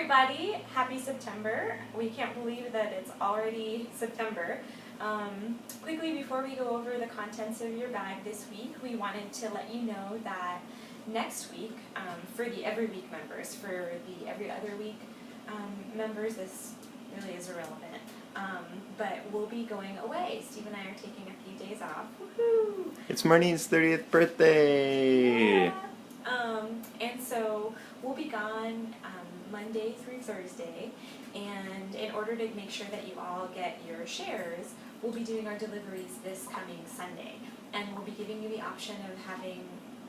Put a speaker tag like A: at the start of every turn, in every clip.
A: everybody, happy September. We can't believe that it's already September. Quickly before we go over the contents of your bag this week, we wanted to let you know that next week, for the every week members, for the every other week members, this really is irrelevant. But we'll be going away. Steve and I are taking a few days off. Woohoo!
B: It's Marnie's 30th birthday!
A: Yeah. And so we'll be gone Monday through Thursday, and in order to make sure that you all get your shares, we'll be doing our deliveries this coming Sunday. And we'll be giving you the option of having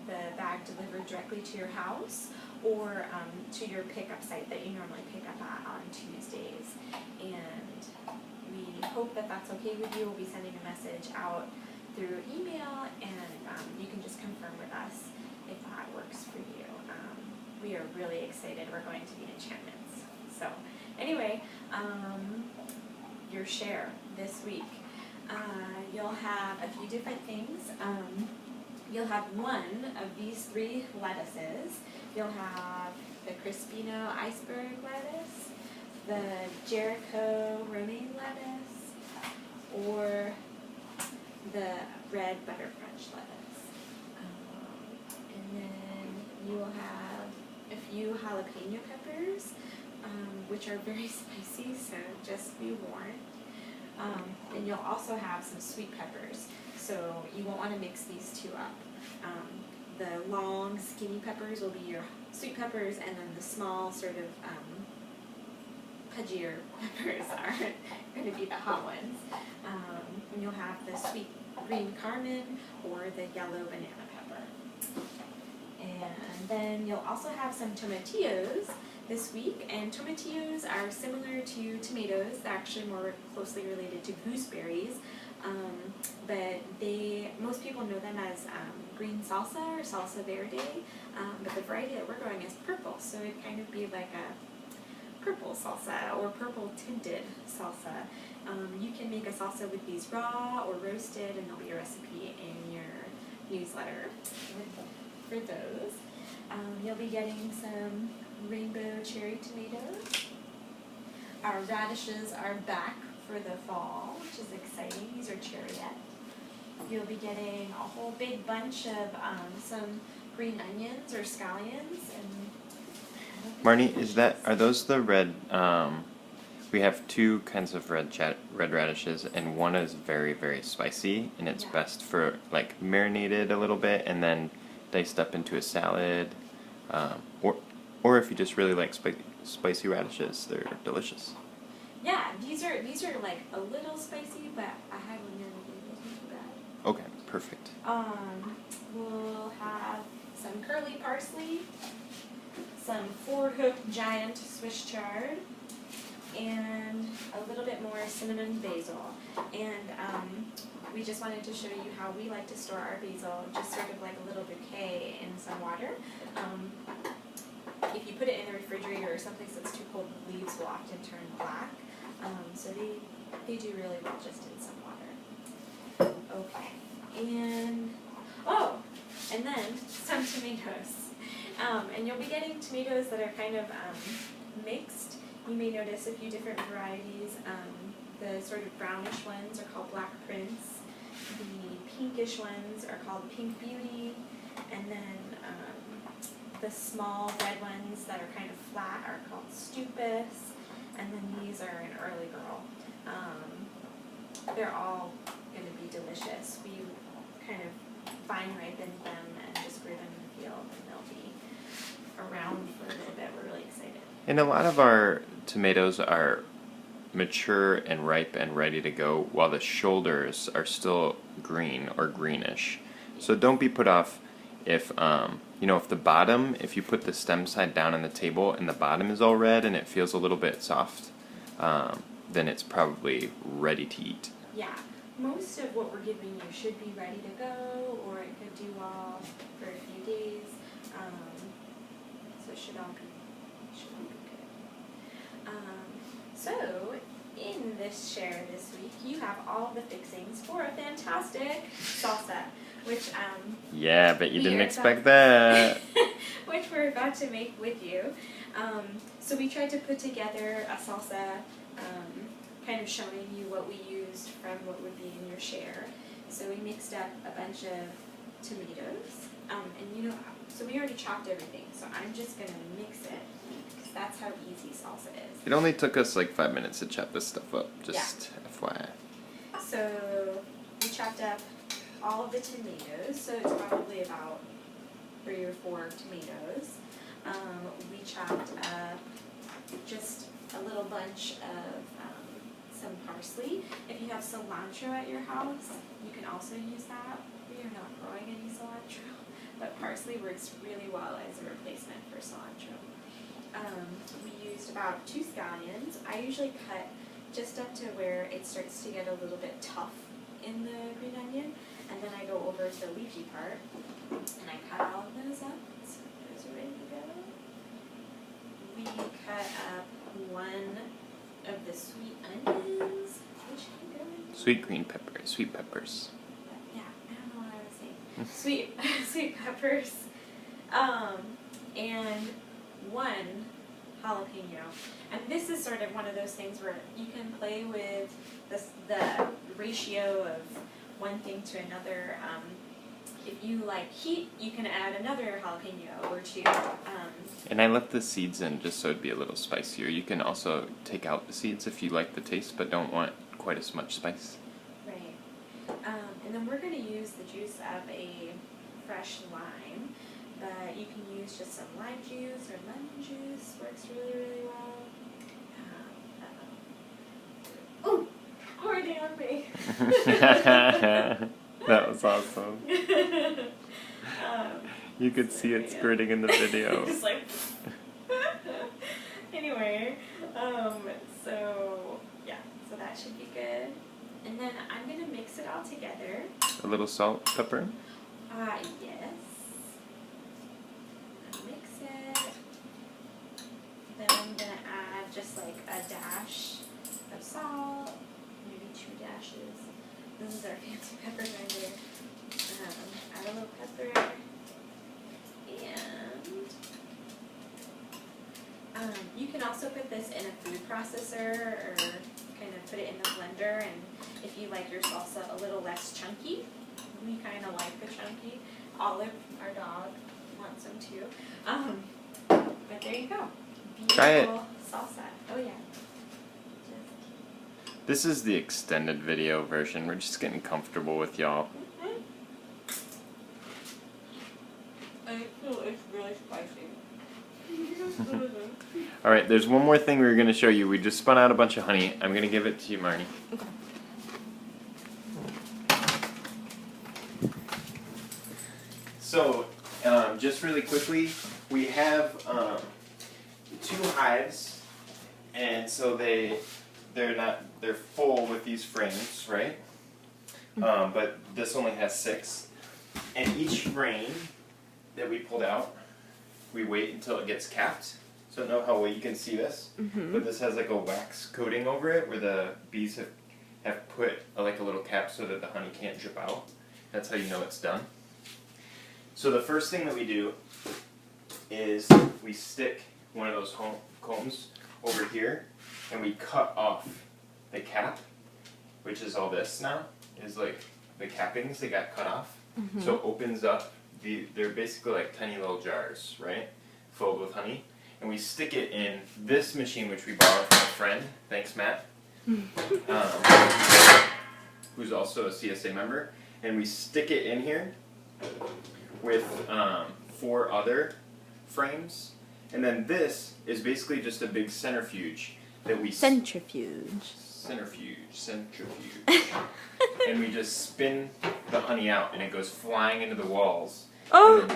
A: the bag delivered directly to your house or to your pickup site that you normally pick up at on Tuesdays. And we hope that that's okay with you. We'll be sending a message out through email, and you can just confirm with us if that works for you. We are really excited. We're going to the Enchantments. So anyway, your share this week. You'll have a few different things. You'll have one of these three lettuces. You'll have the Crispino iceberg lettuce, the Jericho romaine lettuce, or the red butter crunch lettuce. And then you will have a few jalapeno peppers, which are very spicy, so just be warned. And you'll also have some sweet peppers, so you won't want to mix these two up. The long, skinny peppers will be your sweet peppers, and then the small, sort of pudgier peppers are going to be the hot ones. And you'll have the sweet green carmine or the yellow banana pepper. And then you'll also have some tomatillos this week, and tomatillos are similar to tomatoes. They're actually more closely related to gooseberries, but most people know them as green salsa or salsa verde, but the variety that we're growing is purple, so it'd kind of be like a purple salsa or purple tinted salsa. You can make a salsa with these raw or roasted, and there'll be a recipe in your newsletter for those. You'll be getting some rainbow cherry tomatoes. Our radishes are back for the fall, which is exciting. These are cherryette. You'll be getting a whole big bunch of some green onions or scallions. And
B: Marnie, are those the red, we have two kinds of red radishes, and one is very, very spicy, and it's best for, like, marinated a little bit, and then diced up into a salad, or if you just really like spicy radishes, they're delicious.
A: Yeah, these are like a little spicy, but I highly recommend it. Wasn't too bad.
B: Okay, perfect.
A: We'll have some curly parsley, some Ford Hook giant Swiss chard, and a little bit more cinnamon basil. And we just wanted to show you how we like to store our basil, just sort of like a little bouquet in some water. If you put it in the refrigerator or someplace that's too cold, the leaves will often turn black. So they do really well just in some water. Okay, and then some tomatoes. And you'll be getting tomatoes that are kind of mixed. You may notice a few different varieties. The sort of brownish ones are called Black Prince. The pinkish ones are called Pink Beauty. And then the small red ones that are kind of flat are called Stupus. And then these are an Early Girl. They're all going to be delicious. We kind of vine ripened them and just grew them in the field, and they'll be around for a little bit. We're really excited.
B: And a lot of our tomatoes are mature and ripe and ready to go, while the shoulders are still green or greenish. So don't be put off if, if the bottom, if you put the stem side down on the table and the bottom is all red and it feels a little bit soft, then it's probably ready to eat.
A: Yeah, most of what we're giving you should be ready to go, or it could do well for a few days. So it should all be good. So in this share this week, you have all the fixings for a fantastic salsa. which
B: Yeah, but you
A: we
B: didn't
A: are
B: expect
A: about-
B: that.
A: which we're about to make with you. So we tried to put together a salsa, kind of showing you what we used from what would be in your share. So we mixed up a bunch of tomatoes, and so we already chopped everything. So I'm just gonna mix it because that's how easy salsa is.
B: It only took us like 5 minutes to chop this stuff up. Just FYI.
A: So we chopped up all of the tomatoes. So it's probably about 3 or 4 tomatoes. We chopped up just a little bunch of some parsley. If you have cilantro at your house, you can also use that. We are not growing any cilantro, but parsley works really well as a replacement for cilantro. We used about 2 scallions. I usually cut just up to where it starts to get a little bit tough in the green onion, and then I go over to the leafy part, and I cut all of those up. So those are ready to go. We cut up 1 of the sweet onions, which can go in.
B: Sweet green peppers, sweet peppers.
A: Yeah, I don't know what I was saying. Sweet peppers, and 1 jalapeno. And this is sort of one of those things where you can play with the ratio of one thing to another. If you like heat, you can add another jalapeno or 2.
B: And I left the seeds in just so it'd be a little spicier. You can also take out the seeds if you like the taste but don't want quite as much spice.
A: Right. And then we're going to use the juice of a fresh lime, but you can use just some lime juice or lemon juice. Works really, really well. Oh, already on me.
B: That was awesome. You could see it squirting in the video.
A: Just like anyway, so yeah, so that should be good. And then I'm gonna mix it all together.
B: A little salt, pepper.
A: Yes. Mix it. Then I'm gonna add just like a dash of salt, maybe 2 dashes. This is our fancy pepper grinder. Add a little pepper. And you can also put this in a food processor or kind of put it in the blender, and if you like your salsa a little less chunky, we kind of like the chunky. Olive, our dog, wants some too. But there you go. Beautiful
B: Try it.
A: salsa. Oh yeah.
B: This is the extended video version. We're just getting comfortable with y'all.
A: I feel it's really spicy.
B: Alright, there's one more thing we were going to show you. We just spun out a bunch of honey. I'm going to give it to you, Marnie.
A: Okay.
B: So, just really quickly, we have 2 hives, and so they're full with these frames, right? But this only has 6, and each frame that we pulled out, we wait until it gets capped. So I don't know how well you can see this, but this has like a wax coating over it where the bees have put like a little cap so that the honey can't drip out. That's how you know it's done. So the first thing that we do is we stick one of those combs over here and we cut off the cap, which is all this now, is like the cappings that got cut off. So it opens up, they're basically like tiny little jars, right, filled with honey. And we stick it in this machine, which we borrowed from a friend, thanks Matt, who's also a CSA member. And we stick it in here with 4 other frames. And then this is basically just a big centrifuge that we... Centrifuge. And we just spin the honey out and it goes flying into the walls.
C: Oh!